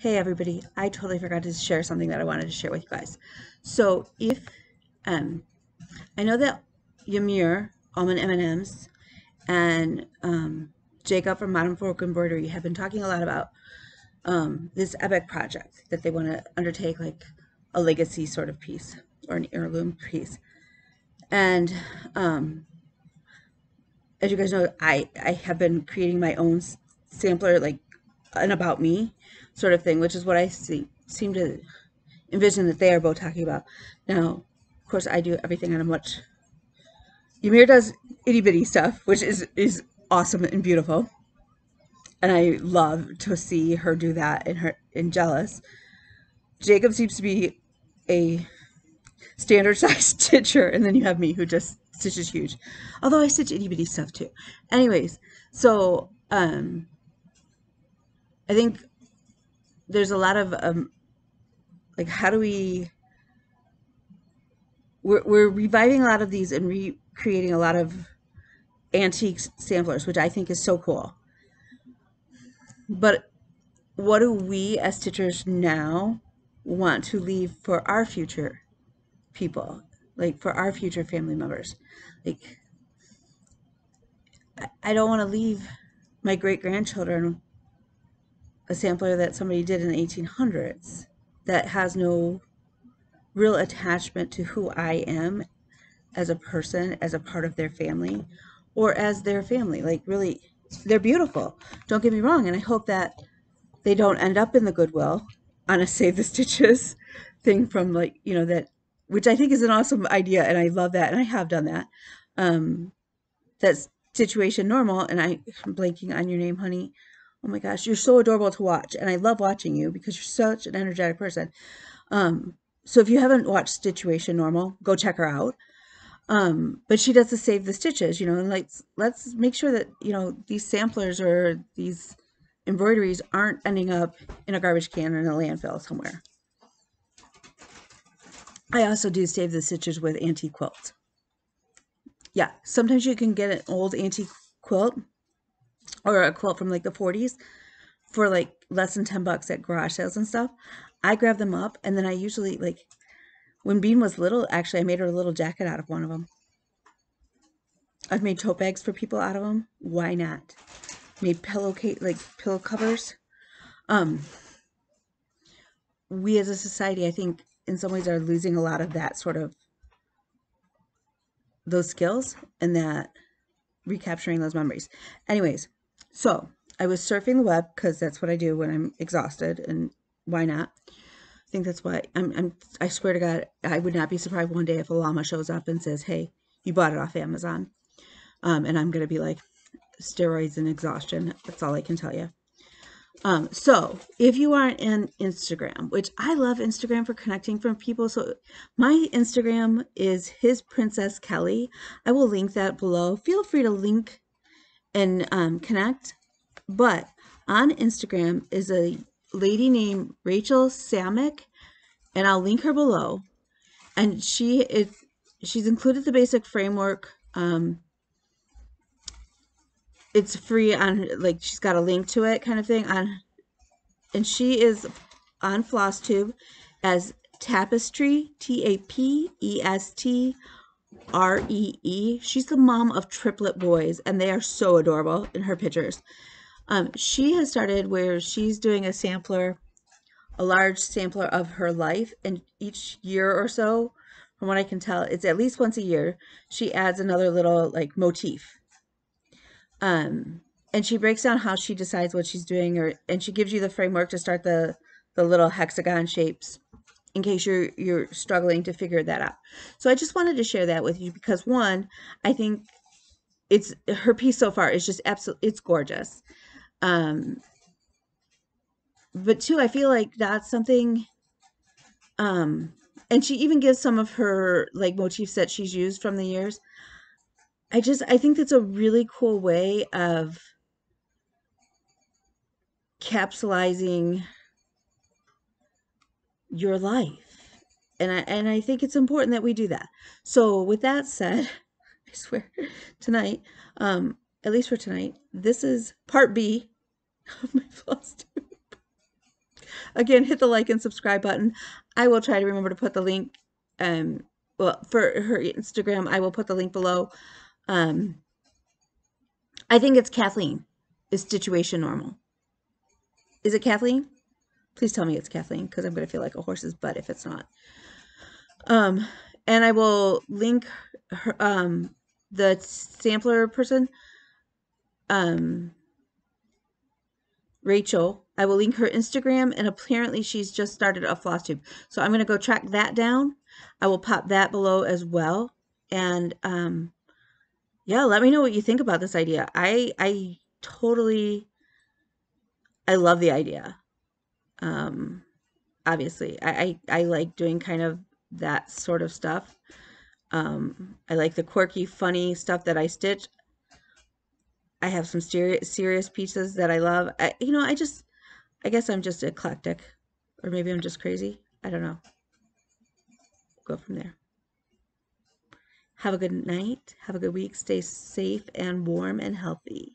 Hey everybody, I totally forgot to share something that I wanted to share with you guys. So if um I know that Ymir, Almond M&Ms, and Jacob from Modern Folk Embroidery have been talking a lot about this epic project that they want to undertake, like a legacy sort of piece or an heirloom piece. And as you guys know, I have been creating my own sampler, like an about me sort of thing, which is what I seem to envision that they are both talking about. Now, of course, I do everything on a much. Ymir does itty bitty stuff, which is awesome and beautiful, and I love to see her do that and jealous. Jacob seems to be a standard size stitcher, and then you have me who just stitches huge. Although I stitch itty bitty stuff too. Anyways, so I think there's a lot of like, how do we're reviving a lot of these and recreating a lot of antique samplers, which I think is so cool. But what do we as stitchers now want to leave for our future people, like for our future family members? Like, I don't want to leave my great grandchildren a sampler that somebody did in the 1800s that has no real attachment to who I am as a person, as a part of their family, or as their family. Like, really, they're beautiful. Don't get me wrong. And I hope that they don't end up in the Goodwill on a Save the Stitches thing from, like, that, which I think is an awesome idea. And I love that. And I have done that. That's Situation Normal. And I'm blanking on your name, honey. Oh my gosh, you're so adorable to watch. And I love watching you because you're such an energetic person. So if you haven't watched Situation Normal, go check her out. But she does the Save the Stitches, and like, let's make sure that, these samplers or these embroideries aren't ending up in a garbage can or in a landfill somewhere. I also do Save the Stitches with antique quilts. Yeah, sometimes you can get an old antique quilt or a quilt from like the 40s for like less than $10 at garage sales and stuff. I grab them up, and then I usually, like, when Bean was little, actually I made her a little jacket out of one of them. I've made tote bags for people out of them. Why not? Made pillow covers. We as a society, I think, in some ways are losing a lot of that sort of those skills and that recapturing those memories. Anyways, so I was surfing the web because that's what I do when I'm exhausted, and why not? I think that's why I swear to God, I would not be surprised one day if a llama shows up and says, "Hey, you bought it off Amazon," and I'm gonna be like, steroids and exhaustion. That's all I can tell you. So if you are on Instagram, which I love Instagram for connecting from people. So my Instagram is His Princess Kelly. I will link that below. Feel free to link and connect. But on Instagram is a lady named Rachel Samick, and I'll link her below. And she's included the basic framework. It's free on, like, she's got a link to it kind of thing on, and she is on flosstube as Tapestry, Tapestreee. She's the mom of triplet boys, and they are so adorable in her pictures. She has started where she's doing a large sampler of her life, and each year or so, from what I can tell, it's at least once a year, she adds another little, like, motif. And she breaks down how she decides what she's doing, and she gives you the framework to start the little hexagon shapes in case you're struggling to figure that out. So I just wanted to share that with you because, one, I think it's her piece so far is just absolutely, it's gorgeous. But two, I feel like that's something, and she even gives some of her, like, motifs that she's used from the years. I think that's a really cool way of capsulizing your life. And I think it's important that we do that. So with that said, I swear, tonight, at least for tonight, this is part B of my floss tube. Again, hit the like and subscribe button. I will try to remember to put the link, well, for her Instagram, I will put the link below. I think it's Kathleen. Is Situation Normal? Is it Kathleen? Please tell me it's Kathleen, because I'm going to feel like a horse's butt if it's not. And I will link her, the sampler person, Rachel. I will link her Instagram, and apparently she's just started a floss tube. So I'm going to go track that down. I will pop that below as well. And yeah, let me know what you think about this idea. I totally, I love the idea. Obviously, I like doing kind of that sort of stuff. I like the quirky, funny stuff that I stitch. I have some serious pieces that I love. I guess I'm just eclectic, or maybe I'm just crazy. I don't know. Go from there. Have a good night. Have a good week. Stay safe and warm and healthy.